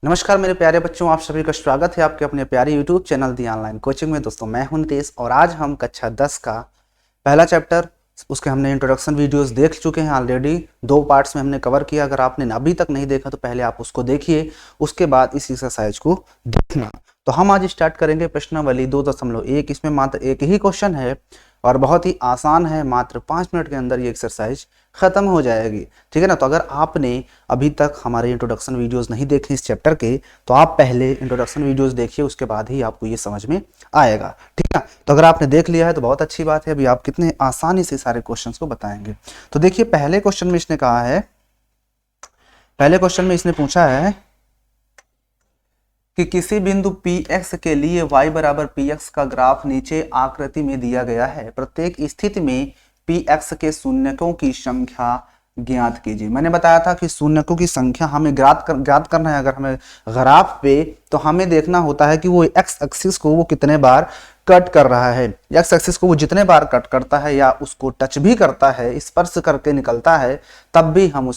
नमस्कार मेरे प्यारे बच्चों, आप सभी का स्वागत है आपके अपने प्यारे YouTube चैनल दी ऑनलाइन कोचिंग में। दोस्तों मैं हूं नितेश और आज हम कक्षा 10 का पहला चैप्टर उसके हमने इंट्रोडक्शन वीडियोस देख चुके हैं ऑलरेडी। 2 पार्ट्स में हमने कवर किया। अगर आपने अभी तक नहीं देखा तो पहले आप उसको देखिए, उसके बाद इस एक्सरसाइज को देखना। तो हम आज स्टार्ट करेंगे प्रश्नावली 2.1। इसमें मात्र एक ही क्वेश्चन है और बहुत ही आसान है। मात्र 5 मिनट के अंदर ये एक्सरसाइज खत्म हो जाएगी, ठीक है ना। तो अगर आपने अभी तक हमारे इंट्रोडक्शन वीडियोस नहीं देखे इस चैप्टर के, तो आप पहले इंट्रोडक्शन वीडियोस देखिए, उसके बाद ही आपको ये समझ में आएगा, ठीक है। तो अगर आपने देख लिया है तो बहुत अच्छी बात है। अभी आप कितने आसानी से सारे क्वेश्चंस को बताएंगे। तो देखिए पहले क्वेश्चन में इसने कहा है, पहले क्वेश्चन में इसने पूछा है कि किसी बिंदु Px के लिए y बराबर Px का ग्राफ नीचे आकृति में दिया गया है। प्रत्येक स्थिति में Px के शून्यकों की संख्या ज्ञात कीजिए। मैंने बताया था कि शून्यकों की संख्या हमें ज्ञात करना है। अगर हमें ग्राफ पे तो हमें देखना होता है कि वो x एक्सिस को वो कितने बार कट कर रहा है। x एक्सिस को वो जितने बार कट करता है या उसको टच भी करता है, स्पर्श करके निकलता है, तब भी हम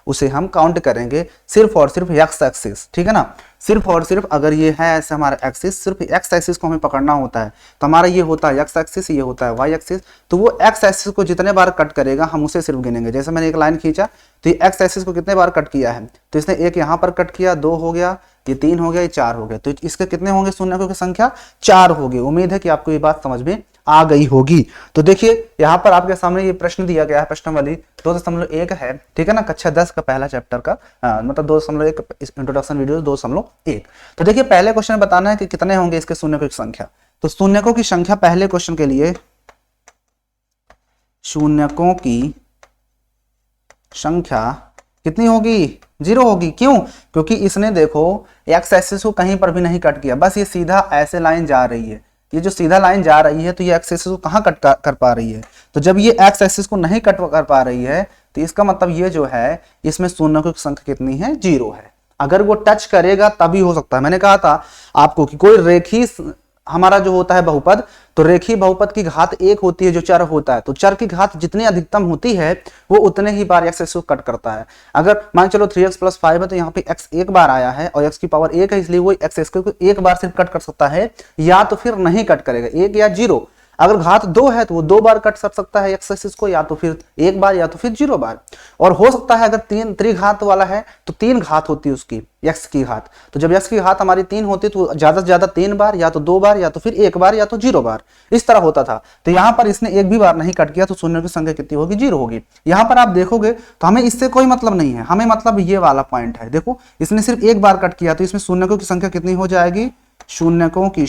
उसे हम काउंट करेंगे सिर्फ और सिर्फ x एक्सिस, ठीक है ना। सिर्फ और सिर्फ अगर ये है ऐसे हमारा एक्सिस, सिर्फ x एक्सिस को हमें पकड़ना होता है। तो हमारा ये होता है x एक्सिस, ये होता है y एक्सिस। तो वो x एक्सिस को जितने बार कट करेगा हम उसे सिर्फ गिनेंगे। जैसे मैंने एक लाइन खींचा तो ये x एक्सिस को कितने बार कट किया है, तो इसने एक यहाँ पर कट किया, 2 हो गया, ये 3 हो गया, ये 4 हो गया। तो इसके कितने होंगे शून्यकों की संख्या? 4 होगी। उम्मीद है कि आपको ये बात समझ में आ गई होगी। तो देखिए यहाँ पर आपके सामने ये प्रश्न दिया गया है, प्रश्नावली 2.1 है, ठीक है ना। कक्षा 10 का पहला चैप्टर का मतलब 2.1 इंट्रोडक्शन वीडियो 2.1। तो देखिए पहले क्वेश्चन में बताना है कि कितने होंगे इसके शून्यकों की संख्या। तो शून्यकों की संख्या पहले क्वेश्चन के लिए, शून्यकों की संख्या कितनी होगी? 0 होगी। क्यों? क्योंकि इसने देखो एक्स एक्सिस को कहीं पर भी नहीं कट किया, बस ये सीधा ऐसे लाइन जा रही है। ये जो सीधा लाइन जा रही है तो ये एक्स एक्सिस को कहाँ कट कर पा रही है? तो जब ये एक्स एक्सिस को नहीं कट कर पा रही है तो इसका मतलब ये जो है इसमें शून्यकों की संख्या कितनी है? 0 है। अगर वो टच करेगा तभी हो सकता है। मैंने कहा था आपको कि कोई रेखी हमारा जो होता है बहुपद, तो रेखी बहुपद की घात 1 होती है जो चर होता है। तो चर की घात जितनी अधिकतम होती है वो उतने ही बार एक्स एक्सिस को कट करता है। अगर मान चलो 3x + 5 है तो यहाँ पे x एक बार आया है और x की पावर 1 है, इसलिए वो एक्स एक्सिस को एक बार सिर्फ कट कर सकता है, या तो फिर नहीं कट करेगा, 1 या 0। अगर घात 2 है तो वो 2 बार कट सकता है एक्स एक्सिस को, या तो फिर 1 बार या तो फिर 0 बार। और हो सकता है अगर 3 त्रिघात वाला है तो 3 घात होती है उसकी, x की घात। तो जब x की घात हमारी 3 होती तो ज्यादा से ज्यादा 3 बार, या तो 2 बार, या तो फिर 1 बार, या तो 0 बार, इस तरह होता था। तो यहाँ पर इसने एक भी बार नहीं कट किया तो शून्य की संख्या कितनी होगी? 0 होगी। यहाँ पर आप देखोगे तो हमें इससे कोई मतलब नहीं है, हमें मतलब ये वाला पॉइंट है। देखो इसने सिर्फ एक बार कट किया तो इसमें शून्यकों की संख्या कितनी हो जाएगी? शून्यकों की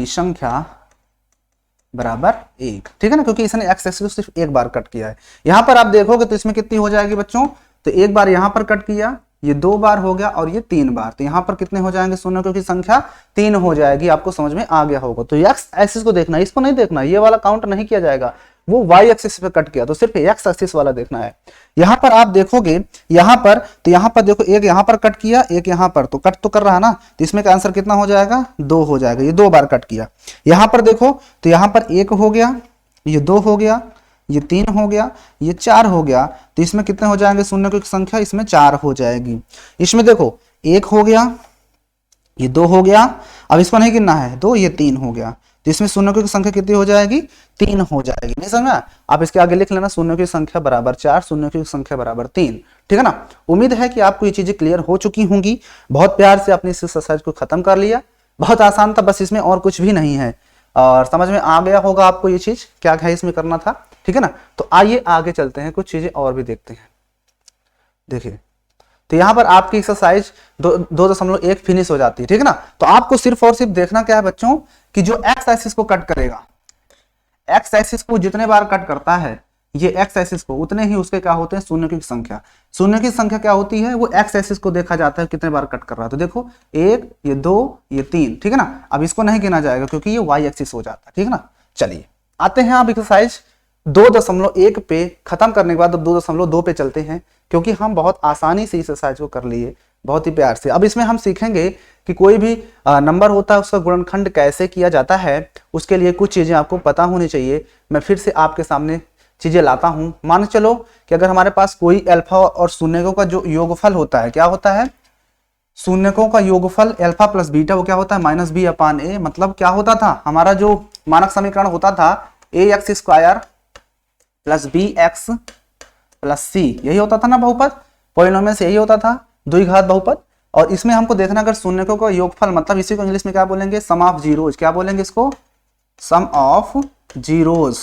संख्या बराबर 1, ठीक है ना, क्योंकि इसने एक्स एक्सिस को सिर्फ एक बार कट किया है। यहां पर आप देखोगे तो इसमें कितनी हो जाएगी बच्चों? तो एक बार यहां पर कट किया, ये 2 बार हो गया, और ये 3 बार। तो यहां पर कितने हो जाएंगे शून्यकों की संख्या? 3 हो जाएगी। आपको समझ में आ गया होगा। तो एक्स एक्सिस को देखना, इसको नहीं देखना, ये वाला काउंट नहीं किया जाएगा। वो y एक्सिस पे कट किया तो सिर्फ x एक्सिस वाला देखना है। यहां पर आप देखोगे, यहां पर तो यहां पर देखो, एक यहां पर कट किया, एक यहां पर, तो कट तो कर रहा है ना, तो इसमें का आंसर कितना हो जाएगा? 2 हो जाएगा। ये 2 बार कट किया। यहां पर देखो तो यहां पर 1 हो गया, ये 2 हो गया, ये 3 हो गया, ये 4 हो गया। तो इसमें कितने हो जाएंगे शून्यकों की संख्या? इसमें 4 हो जाएगी। इसमें देखो 1 हो गया, ये 2 हो गया, अब इसको नहीं गिनना है, 2, ये 3 हो गया। तो इसमें शून्यकों की संख्या कितनी हो जाएगी? 3 हो जाएगी। नहीं समझा? आप इसके आगे लिख लेना, शून्यों की संख्या बराबर 4, शून्यों की संख्या बराबर 3, ठीक है ना। उम्मीद है कि आपको ये चीजें क्लियर हो चुकी होंगी। बहुत प्यार से आपने इस एक्सरसाइज को खत्म कर लिया। बहुत आसान था, बस इसमें और कुछ भी नहीं है, और समझ में आ गया होगा आपको ये चीज क्या है इसमें करना था, ठीक है ना। तो आइए आगे चलते हैं, कुछ चीजें और भी देखते हैं। देखिए तो यहां पर आपकी एक्सरसाइज 2.1 फिनिश हो जाती है, ठीक है ना। तो आपको सिर्फ और सिर्फ देखना क्या है बच्चों, कि जो एक्स एक्सिस को कट करेगा, एक्स एक्सिस को जितने बार कट करता है ये एक्स एक्सिस को, उतने ही उसके क्या होते हैं? शून्य की संख्या। शून्य की संख्या क्या होती है? वो एक्स एक्सिस को देखा जाता है कितने बार कट कर रहा है। तो देखो 1, ये 2, ये 3, ठीक है ना। अब इसको नहीं गिना जाएगा क्योंकि ये वाई एक्सिस हो जाता है, ठीक है ना। चलिए आते हैं आप एक्सरसाइज 2.1 पे खत्म करने के बाद 2.2 पे चलते हैं, क्योंकि हम बहुत आसानी से एक्सरसाइज को कर लिए, बहुत ही प्यार से। अब इसमें हम सीखेंगे कि कोई भी नंबर होता है उसका गुणनखंड कैसे किया जाता है। उसके लिए कुछ चीजें आपको पता होनी चाहिए। मैं फिर से आपके सामने चीजें लाता हूं। मान चलो कि अगर हमारे पास कोई अल्फा और शून्यकों का जो योगफल होता है, क्या होता है, शून्यकों का योगफल अल्फा प्लस बीटा, वो क्या होता है माइनस बी अपान ए। मतलब क्या होता था, हमारा जो मानक समीकरण होता था a x square plus b x plus c, यही होता था ना बहुपद, पॉलिनोमियल यही होता था, द्विघात बहुपद। और इसमें हमको देखना अगर शून्यकों का योगफल, मतलब इसी को इंग्लिश में क्या बोलेंगे, सम ऑफ जीरोज। क्या बोलेंगे इसको, सम ऑफ जीरोज।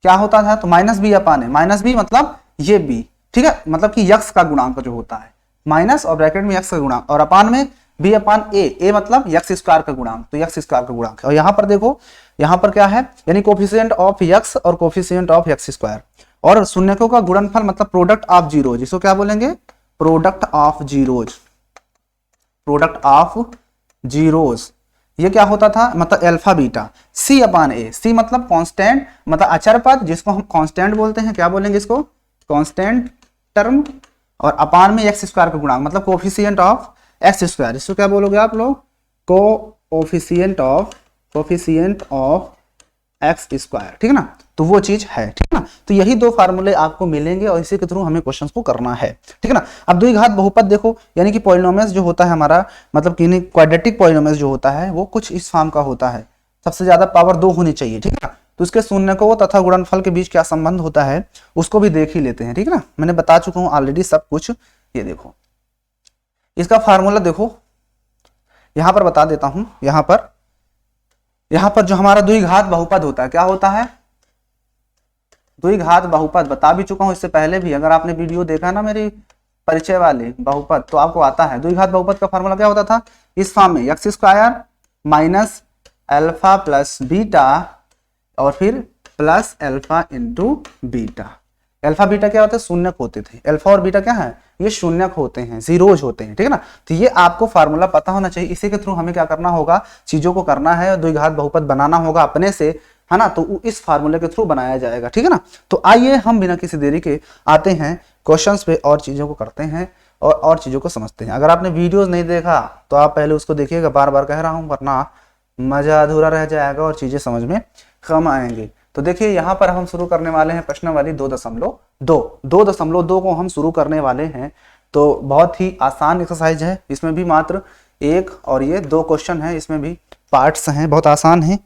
क्या होता था, तो माइनस बी अपान ए, माइनस बी मतलब ये बी, ठीक है, मतलब कि यक्स का गुणांक जो होता है, माइनस और ब्रैकेट में यक्स का गुणांक, और अपान में बी अपान ए मतलब यक्स स्क्वायर का गुणांक, तो यक्स स्क्वायर का गुणांक है। और यहां पर देखो, यहां पर क्या है, यानी कोफिशिएंट ऑफ यक्स और कोफिशिएंट ऑफ यक्स स्क्वायर। और शून्यकों का गुणनफल मतलब प्रोडक्ट ऑफ जीरोज, इसको क्या बोलेंगे, product of zeros, product of zeros. ये क्या होता था, मतलब अल्फा बीटा सी अपान ए, सी मतलब कांस्टेंट, मतलब अचर पद, जिसको हम कांस्टेंट बोलते हैं, क्या बोलेंगे इसको, कांस्टेंट टर्म, और अपान में एक्स स्क्वायर का गुणांक मतलब कोफिशिएंट ऑफ एक्स स्क्वायर। इसको क्या बोलोगे आप लोग, कोफिशिएंट ऑफ एक्स स्क्वायर, ठीक है ना, तो वो चीज है, ठीक है ना। तो यही दो फार्मूले आपको मिलेंगे और इसी के थ्रू हमें क्वेश्चंस को करना है, ठीक है ना। अब द्विघात बहुपद देखो, यानी कि पॉलिनोमियल्स जो होता है हमारा, मतलब कि क्वाड्रेटिक पॉलिनोमियल्स जो होता है वो कुछ इस फॉर्म का होता है, सबसे ज्यादा पावर 2 होनी चाहिए, ठीक है ना। तो उसके शून्यकों तथा गुणनफल के बीच क्या संबंध होता है उसको भी देख ही लेते हैं, ठीक है ना। मैंने बता चुका हूं ऑलरेडी सब कुछ। ये देखो इसका फार्मूला देखो, यहां पर बता देता हूं। यहां पर जो हमारा द्विघात बहुपद होता है, क्या होता है, द्विघात बहुपद बता भी चुका हूं इससे पहले भी, अगर आपने वीडियो देखा ना मेरी परिचय वाले बहुपद, तो आपको आता है। द्विघात बहुपद का फार्मूला क्या होता था, इस फॉर्म में x square minus alpha plus beta और फिर plus alpha into beta. Alpha beta क्या होता है, शून्यक होते थे, अल्फा और बीटा क्या है, ये शून्यक होते हैं, जीरोज होते हैं, ठीक है ना। तो ये आपको फार्मूला पता होना चाहिए, इसी के थ्रू हमें क्या करना होगा, चीजों को करना है, द्विघात बहुपद बनाना होगा अपने से, है ना। तो इस फार्मूले के थ्रू बनाया जाएगा, ठीक है ना। तो आइए हम बिना किसी देरी के आते हैं क्वेश्चंस पे और चीजों को करते हैं और चीजों को समझते हैं। अगर आपने वीडियोस नहीं देखा तो आप पहले उसको देखिएगा, बार बार कह रहा हूं, वरना मजा अधूरा रह जाएगा और चीजें समझ में कम आएंगे। तो देखिए यहाँ पर हम शुरू करने वाले हैं प्रश्न वाली 2.2 को हम शुरू करने वाले हैं। तो बहुत ही आसान एक्सरसाइज है, इसमें भी मात्र एक और ये 2 क्वेश्चन है, इसमें भी पार्ट्स हैं, बहुत आसान है।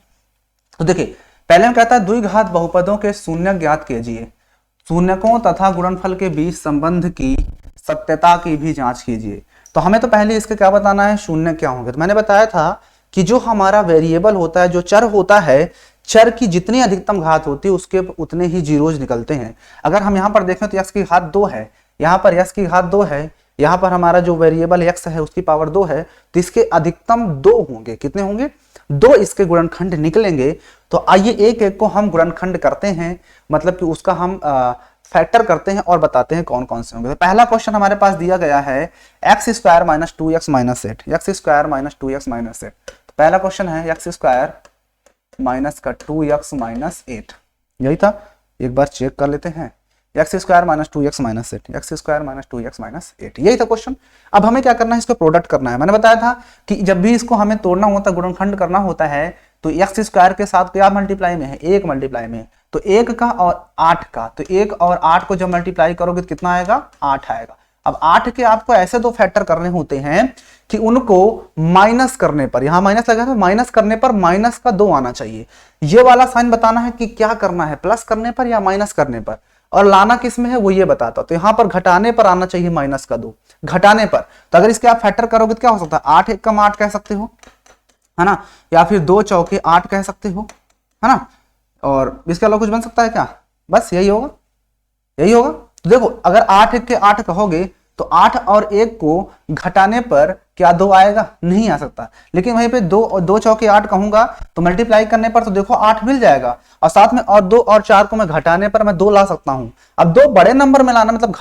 तो देखिए पहले हम कहता है द्विघात बहुपदों के शून्यक ज्ञात कीजिए, शून्यकों तथा गुणनफल के बीच संबंध की सत्यता की भी जांच कीजिए। तो हमें तो पहले इसके क्या बताना है, शून्य क्या होंगे। तो मैंने बताया था कि जो हमारा वेरिएबल होता है, जो चर होता है, चर की जितनी अधिकतम घात होती है उसके उतने ही जीरोज निकलते हैं। अगर हम यहाँ पर देखें तो यक्स की घात 2 है, यहाँ पर यक्स की घात 2 है, यहाँ पर हमारा जो वेरिएबल यक्स है उसकी पावर 2 है, तो इसके अधिकतम 2 होंगे। कितने होंगे, 2 इसके गुणनखंड निकलेंगे। तो आइए एक एक को हम गुणनखंड करते हैं, मतलब कि उसका हम फैक्टर करते हैं और बताते हैं कौन कौन से होंगे। तो पहला क्वेश्चन हमारे पास दिया गया है x square minus 2x minus 8, x square minus 2x minus 8। तो पहला क्वेश्चन है एक्स स्क्वायर माइनस का 2x माइनस 8, यही था। एक बार चेक कर लेते हैं, x square minus 2x minus 8, x square minus 2x minus 8, यही था क्वेश्चन। अब हमें क्या करना है, इसको प्रोडक्ट करना है। मैंने बताया था कि जब भी इसको हमें तोड़ना होता है, गुणनखंड करना होता है, तो एक्स स्क्वायर के साथ क्या मल्टीप्लाई में है, 1 मल्टीप्लाई में, तो 1 का और 8 का, तो 1 और 8 को जब मल्टीप्लाई करोगे तो कितना आएगा, 8 आएगा। अब 8 के आपको ऐसे 2 फैक्टर करने होते हैं कि उनको माइनस करने पर, यहां माइनस लगा है, माइनस करने पर माइनस का 2 आना चाहिए। ये वाला साइन बताना है कि क्या करना है, प्लस करने पर या माइनस करने पर, और लाना किस में है वो ये बताता। तो यहां पर घटाने पर आना चाहिए माइनस का 2, घटाने पर। तो अगर इसके आप फैक्टर करोगे तो क्या हो सकता है, 8 1 कम 8 कह सकते हो, है ना, या फिर 2 चौके 8 कह सकते हो, है ना। और इसके अलावा कुछ बन सकता है क्या, बस यही होगा, यही होगा। तो देखो अगर 8 1 के 8 कहोगे तो 8 और 1 को घटाने पर क्या 2 आएगा, नहीं आ सकता। लेकिन वहीं पे 2 चौके 8 कहूंगा तो मल्टीप्लाई करने पर तो देखो 8 मिल जाएगा, और साथ में और 2 और 4 को मैं घटाने पर मैं 2 ला सकता हूं। अब 2 बड़े नंबर में लाना मतलब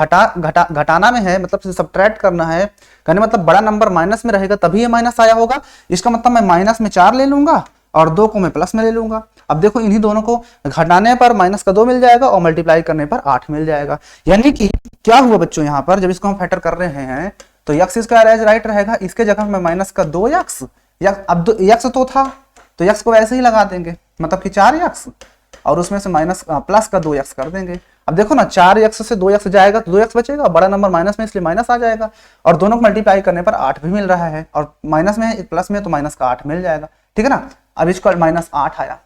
घटाना में है, मतलब सब्ट्रैक्ट करना है, कहने मतलब बड़ा नंबर माइनस में रहेगा तभी ये माइनस आया होगा। इसका मतलब मैं माइनस में 4 ले लूंगा और 2 को मैं प्लस में ले लूंगा। अब देखो इन्हीं दोनों को घटाने पर माइनस का 2 मिल जाएगा और मल्टीप्लाई करने पर 8 मिल जाएगा। यानी कि क्या हुआ बच्चों, यहाँ पर जब इसको हम फैक्टर कर रहे हैं तो यक्स स्क्वायर एज राइट रहेगा, इसके जगह में माइनस का 2 यक्स, अब यक्स तो था तो यक्स को वैसे ही लगा देंगे, मतलब कि 4 यक्स, और उसमें से माइनस प्लस का 2x कर देंगे। अब देखो ना 4x से 2x जाएगा तो 2x बचेगा, बड़ा नंबर माइनस में इसलिए माइनस आ जाएगा, और दोनों को मल्टीप्लाई करने पर 8 भी मिल रहा है, और माइनस में प्लस में तो माइनस का 8 मिल जाएगा, ठीक है ना। अब इसका -8 आया।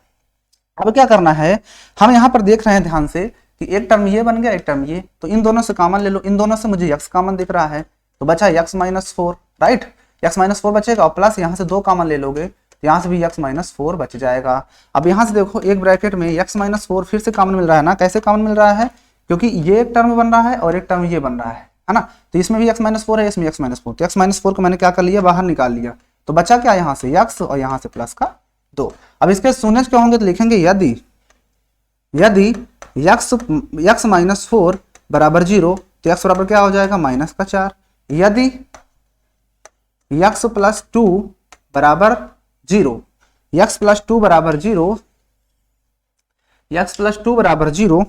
अब क्या करना है, हम यहाँ पर देख रहे हैं ध्यान से कि एक टर्म ये बन गया, एक टर्म ये, तो इन दोनों से कॉमन ले लो, इन दोनों से मुझे x कॉमन दिख रहा है तो बचा x-4, राइट, x-4 बचेगा, और प्लस यहाँ से 2 कॉमन ले लोगे तो यहाँ से भी x-4 बच जाएगा। अब यहाँ से देखो एक ब्रैकेट में x-4 फिर से कॉमन मिल रहा है ना, कैसे कॉमन मिल रहा है, क्योंकि ये एक टर्म बन रहा है और एक टर्म ये बन रहा है ना, तो इसमें भी x-4 है, इसमें x-4, तो x-4 को मैंने क्या कर लिया, बाहर निकाल लिया, तो बचा क्या यहाँ से x और यहाँ से प्लस का 2। अब इसके शून्य क्या होंगे, तो लिखेंगे यदि x-4 बराबर 0 तो x बराबर क्या हो जाएगा, -4। यदि x + 2 बराबर 0, x + 2 बराबर 0, x + 2 बराबर 0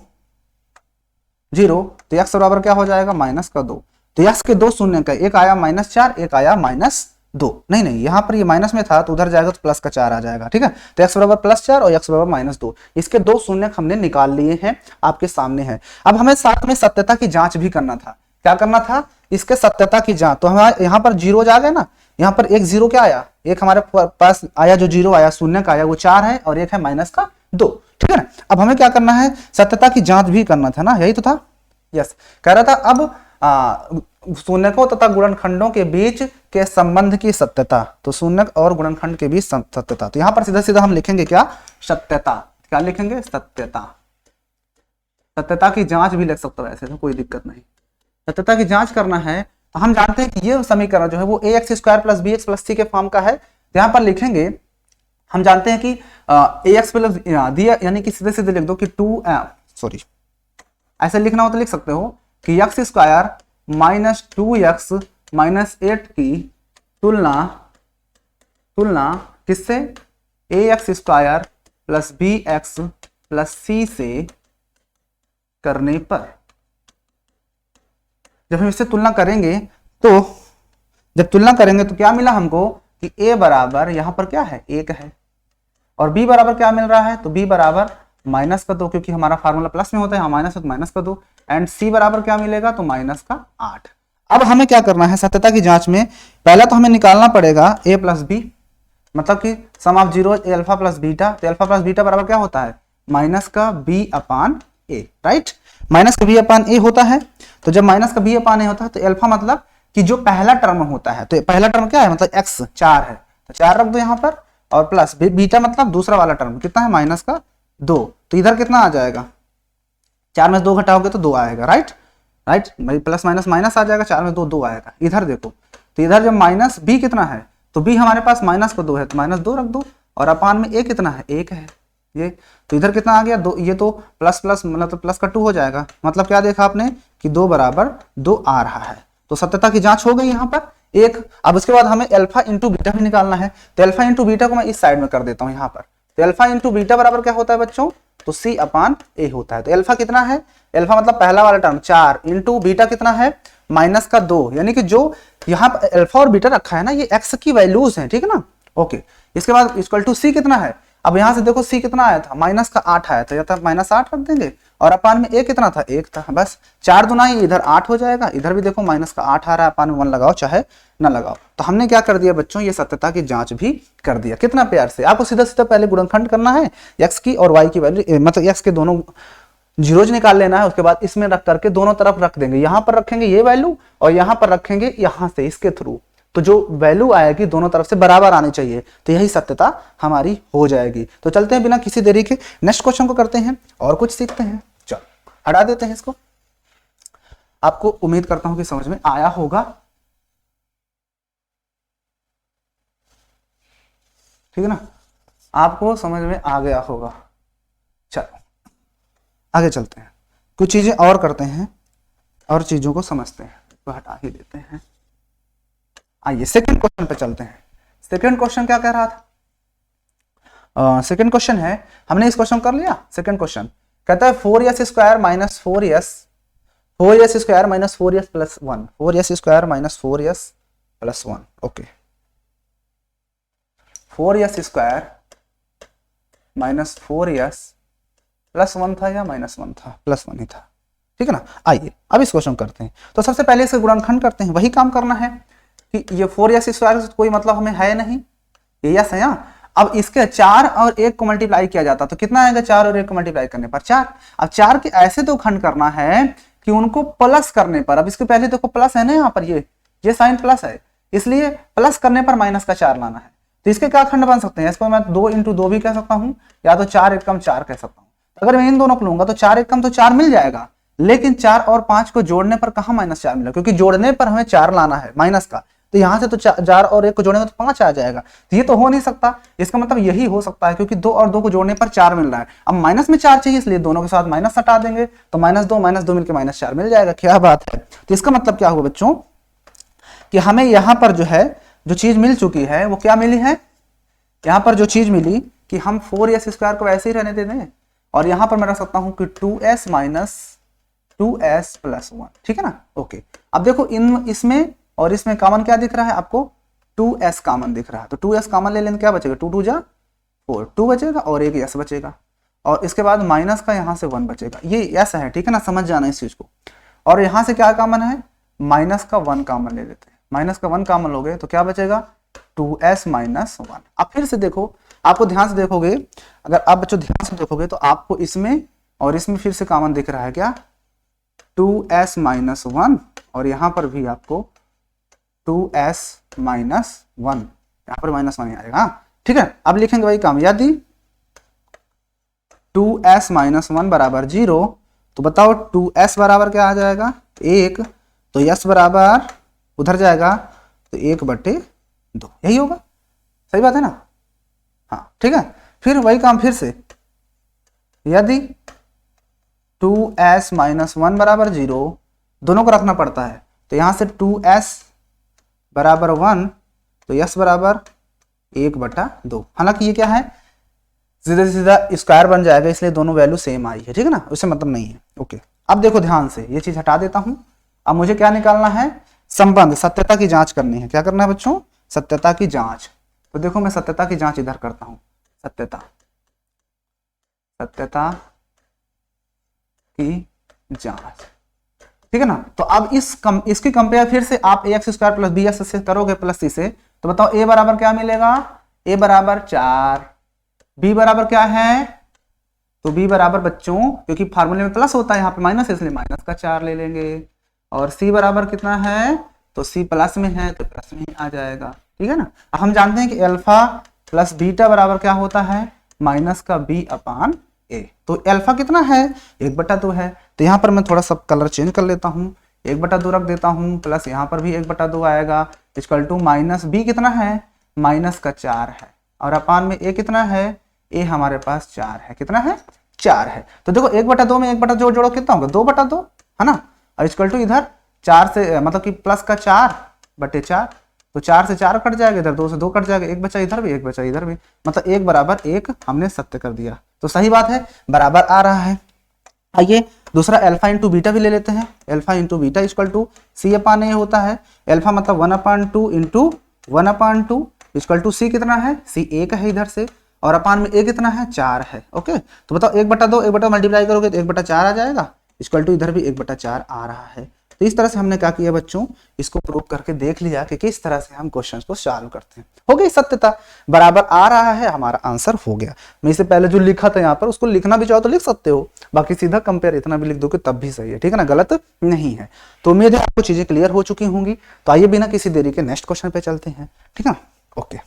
तो x बराबर क्या हो जाएगा, -2। तो x के दो शून्य का, एक आया -4, एक आया -2, नहीं यहाँ पर ये माइनस में था तो उधर जाएगा तो प्लस का 4 आ जाएगा, ठीक है। तो x बराबर +4 और x बराबर -2, इसके दो शून्य हमने निकाल लिए हैं, आपके सामने है। अब हमें साथ में सत्यता की जांच भी करना था। क्या करना था, इसके सत्यता की जांच। तो हमारे यहाँ पर 0 आ गए ना, यहाँ पर एक 0 क्या आया, एक हमारे पास आया, जो 0 आया शून्य का आया वो 4 है, और एक है -2, ठीक है ना। अब हमें क्या करना है, सत्यता की जांच भी करना था ना, यही तो था, यस। कह रहा था अब शून्यकों तथा गुणनखंडों के बीच के संबंध की सत्यता, तो शून्यक और गुणनखंड के बीच सत्यता, तो यहाँ पर सीधा सीधा हम लिखेंगे क्या, सत्यता। क्या लिखेंगे, सत्यता। सत्यता की जांच भी लिख सकते हो ऐसे, तो कोई दिक्कत नहीं। सत्यता की जांच करना है, हम जानते हैं कि ये समीकरण जो है वो ax² + bx + c के फॉर्म का है, तो यहाँ पर लिखेंगे, हम जानते हैं कि ax प्लस दिया, यानी कि सीधे सीधे लिख दो कि ऐसे लिखना हो तो लिख सकते हो कि x² - 2x - 8 की तुलना किससे, ax² + bx + c से करने पर। जब हम इससे तुलना करेंगे तो क्या मिला हमको कि a बराबर यहाँ पर क्या है, 1 है, और b बराबर क्या मिल रहा है, तो b बराबर -2, क्योंकि हमारा फार्मूला प्लस में होता है, माइनस है तो -2, एंड c बराबर क्या मिलेगा, तो -8। अब हमें क्या करना है सत्यता की जांच में, पहला तो हमें निकालना पड़ेगा a + b, मतलब कि सम ऑफ 0 अल्फा + बीटा, तो अल्फा + बीटा बराबर क्या होता है, -b/a, राइट, -b/a होता है। तो जब -b/a होता है तो अल्फा मतलब कि जो पहला टर्म होता है, तो पहला टर्म क्या है, मतलब x 4 है, तो 4 रख दो यहाँ पर, और प्लस बीटा मतलब दूसरा वाला टर्म कितना है, -2, तो इधर कितना आ जाएगा, 4 में 2 घटाओगे तो 2 आएगा, राइट, प्लस माइनस माइनस आ जाएगा, 4 में 2 आएगा। इधर देखो, तो इधर जब -b कितना है, तो b हमारे पास -2 है, तो -2 रख दो, और अपान में a कितना है, 1 है ये, तो इधर कितना आ गया, 2, ये तो प्लस मतलब प्लस का 2 हो जाएगा, मतलब क्या देखा आपने कि 2 बराबर 2 आ रहा है। तो सत्यता की जांच हो गई यहाँ पर एक। अब उसके बाद हमें अल्फा इंटू बीटा भी निकालना है, तो अल्फा इंटू बीटा को मैं इस साइड में कर देता हूँ यहाँ पर, तो अल्फा इंटू बीटा बराबर क्या होता है बच्चों, तो c/a होता है। तो अल्फा कितना है, अल्फा मतलब पहला वाला टर्म 4 इंटू बीटा कितना है, -2, यानी कि जो यहाँ पर अल्फा और बीटा रखा है ना, ये x की वैल्यूज हैं, ठीक है ना, ओके। इसके बाद इक्वल टू c कितना है, अब यहाँ से देखो c कितना आया था, -8 आया था, या तो -8 रख देंगे, और अपान में a कितना था, 1 था, बस 4 दूना ही इधर 8 हो जाएगा, इधर भी देखो -8 आ रहा है, अपान में 1 लगाओ चाहे ना लगाओ। तो हमने क्या कर दिया बच्चों, ये सत्यता की जांच भी कर दिया। कितना प्यार से, आपको सीधा सीधा पहले गुणनखंड करना है, x की और y की वैल्यू, मतलब x के दोनों जीरोज निकाल लेना है, उसके बाद इसमें रख करके दोनों तरफ रख देंगे, यहाँ पर रखेंगे ये वैल्यू और यहाँ पर रखेंगे यहाँ से इसके थ्रू, तो जो वैल्यू आएगी दोनों तरफ से बराबर आनी चाहिए, तो यही सत्यता हमारी हो जाएगी। तो चलते हैं बिना किसी देरी के नेक्स्ट क्वेश्चन को करते हैं और कुछ सीखते हैं। चलो हटा देते हैं इसको, आपको उम्मीद करता हूं कि समझ में आया होगा, ठीक है ना, आपको समझ में आ गया होगा। चलो आगे चलते हैं, कुछ चीजें और करते हैं और चीजों को समझते हैं, तो हटा ही देते हैं। आइए सेकंड क्वेश्चन पे चलते हैं। सेकंड क्वेश्चन क्या कह रहा था, सेकंड क्वेश्चन है, हमने इस क्वेश्चन कर लिया। सेकंड क्वेश्चन कहता है 4s² - 4s² - 4s + 1, 4s² - 4s + 1, okay, 4s² - 4s +1 था या -1 था? +1 ही था, ठीक है ना। आइए अब इस क्वेश्चन करते हैं। तो सबसे पहले इसका गुणनखंड करते हैं, वही काम करना है कि ये 4s² कोई मतलब हमें है नहीं, ये यस है यहाँ। अब इसके 4 और 1 को मल्टीप्लाई किया जाता तो कितना आएगा? 4 और 1 को मल्टीप्लाई करने पर 4। अब 4 के ऐसे तो खंड करना है कि उनको प्लस करने पर, अब इसके पहले देखो प्लस है ना, यहाँ पर ये साइन प्लस है, इसलिए प्लस करने पर माइनस का 4 लाना है। तो इसके क्या खंड बन सकते हैं? इसको मैं 2 × 2 भी कह सकता हूँ, या तो 4 × 4 कह सकता हूँ। अगर मैं इन दोनों को लूंगा तो 4 × तो 4 मिल जाएगा, लेकिन 4 और 5 को जोड़ने पर कहाँ -4 मिलेगा? क्योंकि जोड़ने पर हमें 4 लाना है माइनस का, तो यहां से तो 4 और 1 को जोड़ेंगे तो 5 आ जाएगा। तो ये तो हो नहीं सकता, इसका मतलब यही हो सकता है क्योंकि 2 और 2 को जोड़ने पर 4 मिल रहा है। अब माइनस में 4 चाहिए, इसलिए दोनों के साथ माइनस हटा देंगे तो -2 मिलकर -4 मिल जाएगा। क्या बात है। तो इसका मतलब क्या हुआ बच्चों कि हमें यहाँ पर जो है जो चीज मिल चुकी है वो क्या मिली है? यहाँ पर जो चीज मिली कि हम 4s² को वैसे ही रहने दे दें, और यहाँ पर मैं रख सकता हूँ कि 2s - 2s + 1, ठीक है ना। ओके, अब देखो इसमें और इसमें कॉमन क्या दिख रहा है आपको? 2s कॉमन दिख रहा है, तो 2s कॉमन ले लें, क्या बचेगा? 2 × 2 = 4, 2 बचेगा और एक s बचेगा, और इसके बाद माइनस का यहाँ से 1 बचेगा, ये s है, ठीक है ना, समझ जाना इस चीज को। और यहाँ से क्या कॉमन है? माइनस का 1 कॉमन ले लेते हैं, माइनस का 1 कॉमन लोगे तो क्या बचेगा? 2s - 1। अब फिर से देखो, आपको ध्यान से देखोगे, अगर आप बच्चों ध्यान से देखोगे तो आपको इसमें और इसमें फिर से कॉमन दिख रहा है क्या? 2s - 1, और यहाँ पर भी आपको 2s - 1, यहाँ पर -1 ही आएगा, ठीक है। अब लिखेंगे भाई काम, यदि 2s - 1 बराबर 0, तो बताओ 2s बराबर क्या आ जाएगा? 1, तो s बराबर उधर जाएगा तो 1/2, यही होगा, सही बात है ना। हाँ ठीक है, फिर वही काम फिर से, यदि 2s - 1 बराबर 0, दोनों को रखना पड़ता है, तो यहाँ से 2s बराबर 1, तो s बराबर 1/2। हालांकि ये क्या है, सीधा सीधा स्क्वायर बन जाएगा, इसलिए दोनों वैल्यू सेम आई है, ठीक है ना, उससे मतलब नहीं है। ओके, अब देखो ध्यान से, ये चीज हटा देता हूं। अब मुझे क्या निकालना है? संबंध, सत्यता की जांच करनी है। क्या करना है बच्चों? सत्यता की जांच। तो देखो मैं सत्यता की जांच इधर करता हूं, सत्यता की जांच, ठीक है ना। तो अब इसकी कंपेयर फिर से आप ax² + bs से करोगे +c से, तो बताओ a बराबर क्या मिलेगा? a बराबर 4, b बराबर क्या है? तो b बराबर बच्चों, क्योंकि फार्मूले में प्लस होता है, यहाँ पे माइनस है, इसलिए माइनस का 4 ले लेंगे। और c बराबर कितना है? तो c प्लस में है तो प्लस में ही आ जाएगा, ठीक है ना। अब हम जानते हैं कि अल्फा + बीटा बराबर क्या होता है? -b/a। तो अल्फा कितना है? 1/2 है। तो यहाँ पर मैं थोड़ा सा कलर चेंज कर लेता हूँ, 1/2 रख देता हूँ, प्लस यहाँ पर भी 1/2 आएगा, इक्वल टू -b कितना है? -4 है, और अपान में a कितना है? a हमारे पास 4 है, कितना है? 4 है। तो देखो 1/2 में 1/2 जोड़ो कितना होगा? 2/2 है ना, और इक्वल टू इधर 4 से मतलब कि प्लस का 4/4, तो 4 से 4 कट जाएगा, इधर 2 से 2 कट जाएगा, 1 बचा इधर भी, 1 बचा इधर भी, मतलब 1 बराबर 1 हमने सत्य कर दिया। तो सही बात है, बराबर आ रहा है। आइए दूसरा अल्फा × बीटा भी ले लेते हैं। Alpha × beta equal to c/a होता है। अल्फा मतलब 1/2 × 1/2 इक्वल टू c कितना है? c 1 है इधर से, और अपान में a कितना है? 4 है। ओके, तो बताओ 1/2 1/2 मल्टीप्लाई करोगे तो 1/4 आ जाएगा, इक्वल टू इधर भी 1/4 आ रहा है। तो इस तरह से हमने क्या किया बच्चों, इसको प्रूव करके देख लिया कि किस तरह से हम क्वेश्चंस को सॉल्व करते हैं। हो गई सत्यता, बराबर आ रहा है, हमारा आंसर हो गया। मैं इससे पहले जो लिखा था यहाँ पर, उसको लिखना भी चाहो तो लिख सकते हो, बाकी सीधा कंपेयर इतना भी लिख दोगे तब भी सही है, ठीक है ना, गलत नहीं है। तो उम्मीद है आपको चीजें क्लियर हो चुकी होंगी। तो आइए बिना किसी देरी के नेक्स्ट क्वेश्चन पे चलते हैं, ठीक है। ओके,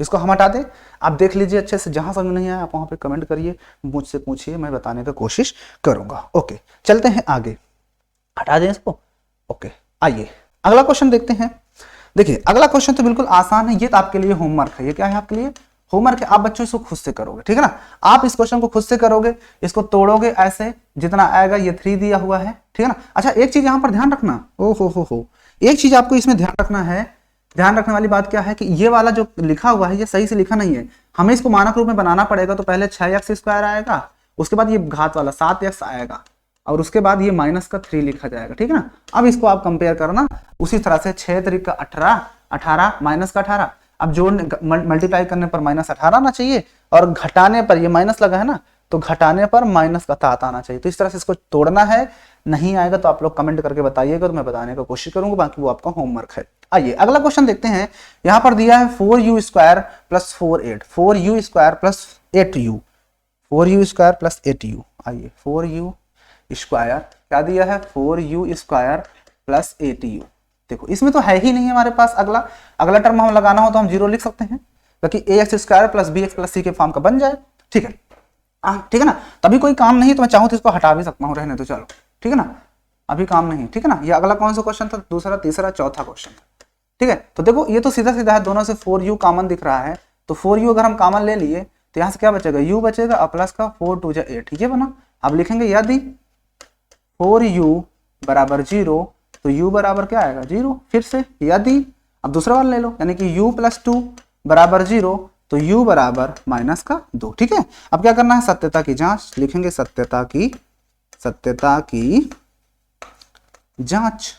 इसको हम हटा दें, आप देख लीजिए अच्छे से, जहां समझ नहीं आया आप वहां पे कमेंट करिए, मुझसे पूछिए, मैं बताने की कोशिश करूंगा। ओके, चलते हैं आगे, हटा दें इसको। ओके, आइए अगला क्वेश्चन देखते हैं। देखिए अगला क्वेश्चन तो बिल्कुल आसान है, ये तो आपके लिए होमवर्क है। ये क्या है आपके लिए? होमवर्क है। आप बच्चों इसको खुद से करोगे, ठीक है ना। आप इस क्वेश्चन को खुद से करोगे, इसको तोड़ोगे ऐसे, जितना आएगा, ये 3 दिया हुआ है, ठीक है ना। अच्छा एक चीज यहाँ पर ध्यान रखना, ओ हो, एक चीज आपको इसमें ध्यान रखना है। ध्यान रखने वाली बात क्या है कि ये वाला जो लिखा हुआ है ये सही से लिखा नहीं है, हमें इसको मानक रूप में बनाना पड़ेगा। तो पहले 6x² आएगा, उसके बाद ये घात वाला 7x आएगा, और उसके बाद ये -3 लिखा जाएगा, ठीक है ना। अब इसको आप कंपेयर करना उसी तरह से, 6 × 3 = 18, 18 -18। अब जोड़ने मल्टीप्लाई करने पर -18 आना चाहिए, और घटाने पर ये माइनस लगा है ना, तो घटाने पर माइनस का तात आना चाहिए। तो इस तरह से इसको तोड़ना है, नहीं आएगा तो आप लोग कमेंट करके बताइएगा, तो मैं बताने का कोशिश करूंगा, बाकी वो आपका होमवर्क है। आइए अगला क्वेश्चन देखते हैं। यहाँ पर दिया है 4u square plus 4 8, 4u square plus 8u, 4u square plus 8u। आइए 4u स्क्वायर क्या दिया है, 4u स्क्वायर प्लस 8u। देखो इसमें तो है ही नहीं हमारे पास, अगला टर्म हम लगाना हो तो हम 0 लिख सकते हैं, ताकि ax square plus bx plus c के फॉर्म का बन जाए। ठीक है, ठीक है ना। तभी कोई काम नहीं तो मैं चाहूँ तो इसको हटा भी सकता हूँ, रहने तो चलो, ठीक है ना, अभी काम नहीं। ठीक है ना, ये अगला कौन सा क्वेश्चन था, दूसरा, तीसरा, चौथा क्वेश्चन था। ठीक है, तो देखो ये तो सीधा सीधा है, दोनों से 4u कॉमन दिख रहा है, तो 4u अगर हम कॉमन ले लिए तो यहाँ से क्या बचेगा, u बचेगा और प्लस का 4 2 8, ये बना। अब लिखेंगे यदि 4u बराबर 0 तो u बराबर क्या आएगा 0। फिर से यदि, अब दूसरा वाला ले लो, यानी कि u प्लस 2 बराबर 0 तो u बराबर माइनस का 2। ठीक है, अब क्या करना है, सत्यता की जांच लिखेंगे, सत्यता की जांच,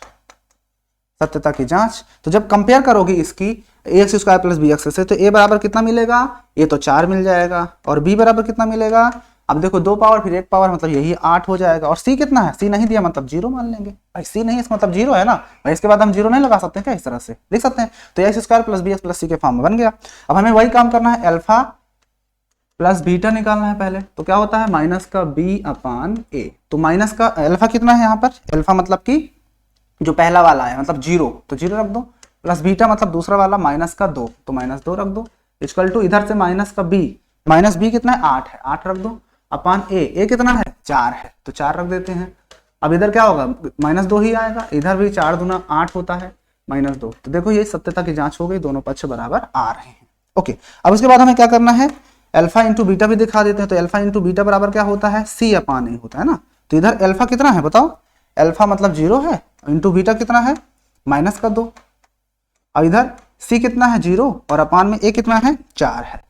सत्यता की जांच। तो जब कंपेयर करोगे इसकी ax स्क्वायर प्लस bx से, तो a बराबर कितना मिलेगा, a तो 4 मिल जाएगा, और b बराबर कितना मिलेगा, अब देखो 2 पावर फिर 1 पावर, मतलब यही 8 हो जाएगा, और c कितना है, c नहीं दिया मतलब 0 मान लेंगे भाई, c नहीं इसका मतलब 0 है ना भाई, इसके बाद हम 0 नहीं लगा सकते क्या, इस तरह से लिख सकते हैं। तो ax square plus bx plus c के फॉर्म में बन गया। अब हमें वही काम करना है, अल्फा प्लस बीटा निकालना है पहले, तो क्या होता है माइनस का b अपान a। तो माइनस का अल्फा कितना है यहाँ पर, अल्फा मतलब कि जो पहला वाला है मतलब 0, तो 0 रख दो, प्लस बीटा मतलब दूसरा वाला माइनस का 2, तो माइनस 2 रख दो, इक्वल टू इधर से माइनस का b, माइनस b कितना है 8 है, 8 रख दो, अपान a कितना है 4 है, तो 4 रख देते हैं। अब इधर क्या होगा, माइनस 2 ही आएगा, इधर भी 4 दूना 8 होता है, माइनस 2। तो देखो ये सत्यता की जांच हो गई, दोनों पक्ष बराबर आ रहे हैं। ओके, अब उसके बाद हमें क्या करना है, अल्फा इंटू बीटा भी दिखा देते हैं, तो अल्फा इंटू बीटा बराबर क्या होता है, c अपान a होता है ना। तो इधर अल्फा कितना है बताओ, अल्फा मतलब 0 है, इंटू बीटा कितना है माइनस का 2, और इधर c कितना है 0, और अपान में a कितना है 4 है।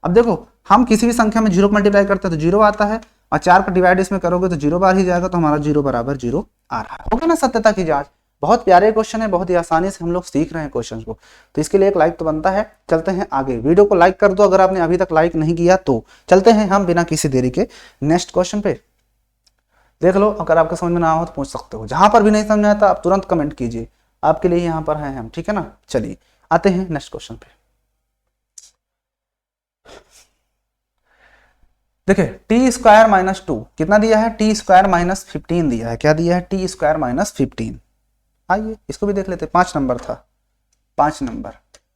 अब देखो हम किसी भी संख्या में 0 को मल्टीप्लाई करते हैं तो 0 आता है, और 4 का डिवाइड इसमें करोगे तो 0 बार ही जाएगा, तो हमारा 0 बराबर 0 आ रहा है। हो गया ना सत्यता की जांच। बहुत प्यारे क्वेश्चन है, बहुत ही आसानी से हम लोग सीख रहे हैं क्वेश्चन को, तो इसके लिए एक लाइक तो बनता है। चलते हैं आगे, वीडियो को लाइक कर दो अगर आपने अभी तक लाइक नहीं किया तो। चलते हैं हम बिना किसी देरी के नेक्स्ट क्वेश्चन पे, देख लो, अगर आपको समझ में ना हो तो पूछ सकते हो, जहां पर भी नहीं समझ में आता आप तुरंत कमेंट कीजिए, आपके लिए यहाँ पर हैं हम, ठीक है ना। चलिए आते हैं नेक्स्ट क्वेश्चन पे। देखिए टी स्क्वायर माइनस 2 कितना दिया है, टी स्क्वायर माइनस 15 दिया है, क्या दिया है, टी स्क्वायर माइनस 15। आइए इसको भी देख लेते, 5 नंबर था, 5 नंबर,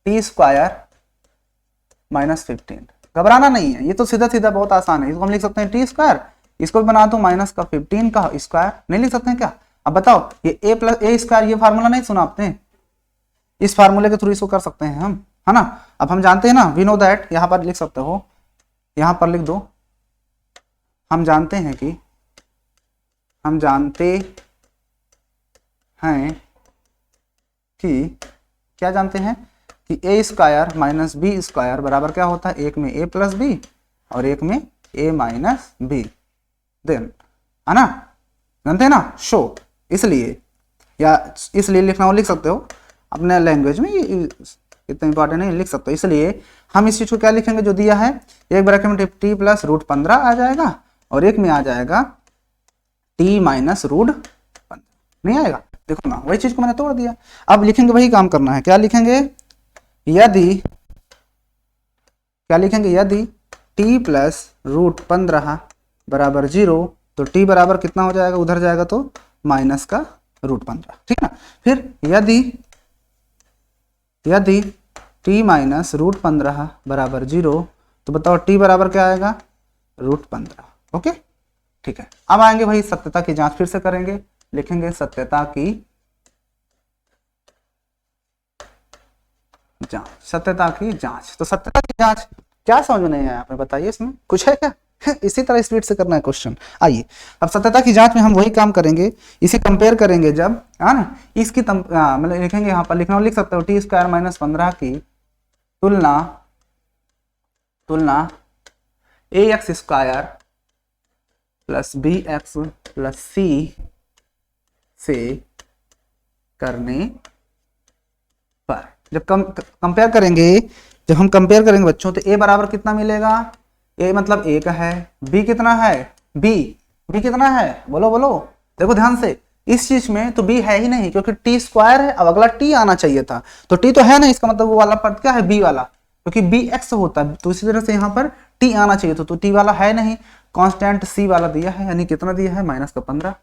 टी स्क्वायर माइनस 15। घबराना नहीं है, ये तो सीधा सीधा बहुत आसान है, इसको हम लिख सकते हैं टी स्क्वायर, इसको भी बना दो माइनस का 15 का स्क्वायर, नहीं लिख सकते हैं क्या। अब बताओ ये a प्लस ए स्क्वायर, ये फार्मूला नहीं सुना आपने, इस फार्मूले के थ्रू इसको कर सकते हैं हम, है ना। अब हम जानते हैं ना, वी नो दैट, यहाँ पर लिख सकते हो, यहाँ पर लिख दो, हम जानते हैं कि, हम जानते हैं कि, क्या जानते हैं कि a square minus B square बराबर क्या होता है, एक में a प्लस बी और एक में a माइनस बी, देन, है ना, जानते हैं ना, शो। इसलिए, या इसलिए लिखना हो लिख सकते हो अपने लैंग्वेज में, इतना इंपॉर्टेंट नहीं, लिख सकते हो। इसलिए हम इस चीज को क्या लिखेंगे जो दिया है, एक ब्रैकेट में टी प्लस रूट 15 आ जाएगा, और एक में आ जाएगा टी माइनस रूट 15, नहीं आएगा। देखो ना, वही चीज को मैंने तोड़ दिया। अब लिखेंगे, वही काम करना है, क्या लिखेंगे, यदि, क्या लिखेंगे, यदि टी प्लस रूट 15 बराबर 0, तो टी बराबर कितना हो जाएगा, उधर जाएगा तो माइनस का रूट 15, ठीक है ना। फिर यदि टी माइनस रूट 15 बराबर 0, तो बताओ टी बराबर क्या आएगा, रूट 15। ओके, ठीक है। अब आएंगे भाई सत्यता की जांच, फिर से करेंगे, लिखेंगे सत्यता की जांच, सत्यता की जांच। तो सत्यता की जांच क्या समझ में नहीं आया आपने, बताइए, इसमें कुछ है क्या इसी तरह स्पीड से करना है क्वेश्चन। आइए अब सत्यता की जांच में हम वही काम करेंगे, इसे कंपेयर करेंगे जब, है ना, इसकी मतलब लिखेंगे, यहाँ पर लिखना लिख सकते हो, टी स्क्वायर माइनस 15 की तुलना a x square plus b x plus c से करने पर, जब कंपेयर करेंगे, जब हम कंपेयर करेंगे बच्चों, तो ए बराबर कितना मिलेगा, ए मतलब एक है, बी कितना है, बी कितना है, बोलो बोलो, देखो ध्यान से, इस चीज में तो बी है ही नहीं क्योंकि टी स्क्वायर है, अब अगला टी आना चाहिए था, तो टी तो है ना, इसका मतलब वो वाला पद क्या है, बी वाला, क्योंकि बी एक्स होता है, तो इसी तरह से यहाँ पर टी आना चाहिए था, तो टी वाला है नहीं, कांस्टेंट सी वाला दिया है, यानी कितना दिया है, -15,